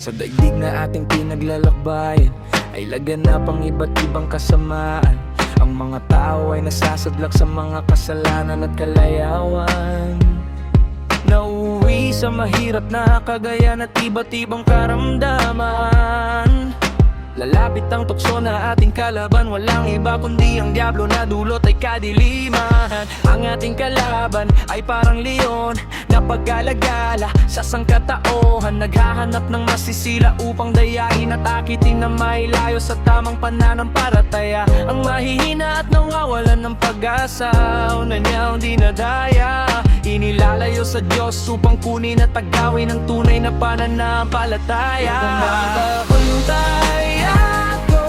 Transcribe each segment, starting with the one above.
Sa daigdig na ating pinaglalakbayan ay laganap ang iba't ibang kasamaan. Ang mga tao ay nasasadlak sa mga kasalanan at kalayawan. Nauwi sa mahirap na kagayan at iba't ibang karamdaman. Lalapit ang tukso na ating kalaban, walang iba kundi ang diablo na dulot ay kadiliman. Ang ating kalaban ay parang leon na pag-alagala sa sangkatauhan, naghahanap ng masisila upang dayain at akitin na mailayo sa tamang pananampalataya. Ang mahihina at nawawalan ng pag-asa, una niya ang dinadaya, inilalayo sa Diyos upang kunin at agawin ang tunay na pananampalataya. Makapaguntay ako,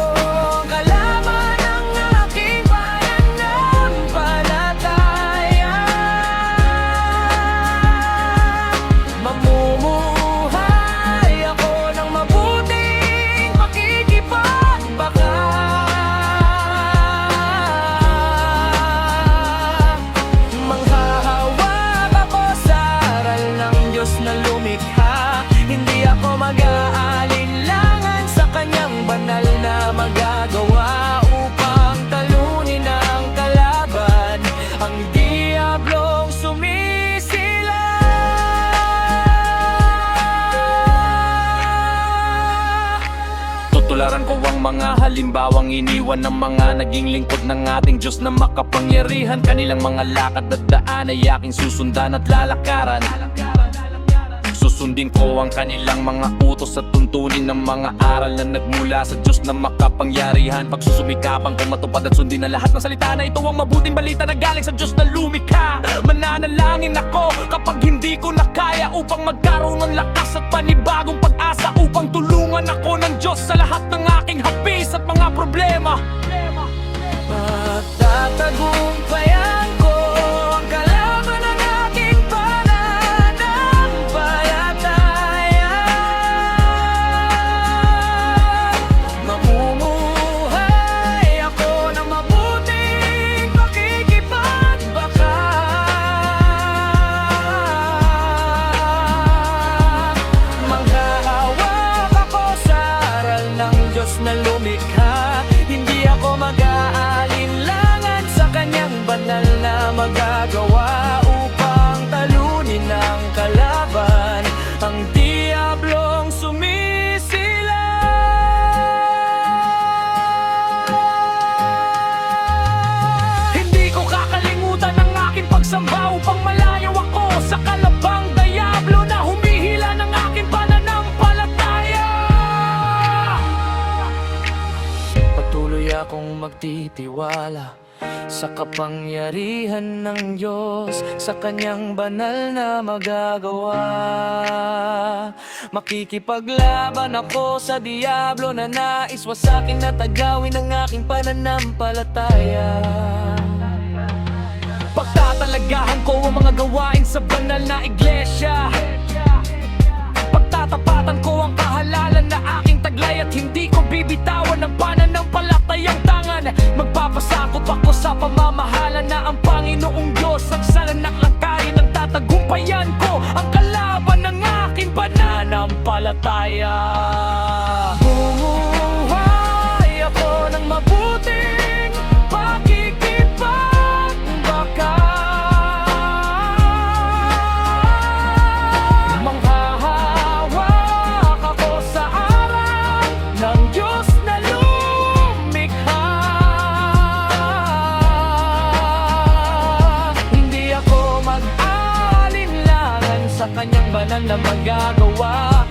kalaban ng aking pananampalataya. Mamumuhay ako ng mabuting pakikipagbaka. Manghahawak ako sa aral ng Diyos na lumikha. Hindi ako mag-aalinlangan sa kanyang banal na magagawa upang talunin ang kalaban, ang diablong sumisila. Tutularan ko ang mga halimbawang iniwan ng mga naging lingkod ng ating Diyos na makapangyarihan. Kanilang mga lakad at daan ay aking susundan at lalakaran. Susundin ko ang kanilang mga utos at tuntunin ng mga aral na nagmula sa Diyos na makapangyarihan. Pagsusumikapan kong matupad at sundin na lahat ng salita na ito ang mabuting balita na galing sa Diyos na lumikha. Mananalangin ako kapag hindi ko na kaya upang magkaroon ng lakas at panibagong pag-asa, upang tulungan ako ng Diyos sa lahat ng aking hapis at mga problema. Patatagumpayan ko ang kalaban ng aking pananampalataya. Mamumuhay ako ng mabuting pakikipagbaka. Manghahawak ako sa aral ng Diyos na lumikha. Hindi ako mag-aalinlangan sa kanyang banal na magagawa upang talunin ang kalaban, ang diablong sumisila. Hindi ko kakalimutan ang aking pagsamba upang malayo ako sa kalabang diablo na humihila ng aking pananampalataya. Patuloy akong magtitiwala sa kapangyarihan ng Diyos, sa kanyang banal na magagawa. Makikipaglaban ako sa diablo na nais wasakin at agawin ang aking pananampalataya. Pagtatalagahan ko ang mga gawain sa banal na iglesia. Pagtatapatan ko ang kahalalan na aking taglay at hindi ko bibitawan ang pananampalatayang tangan. Magpapasakop ako sa pamamahala na ang Panginoong Diyos ang salanang-lakayin ang tatagumpayan ko ang kalaban ng aking pananampalataya. Bumuhay ako ng mabuting pakikipagbaka. Manghahawak ako sa aral ng Diyos na lumikha. Hindi ako mag-aalinlangan sa kanyang banal na magagawa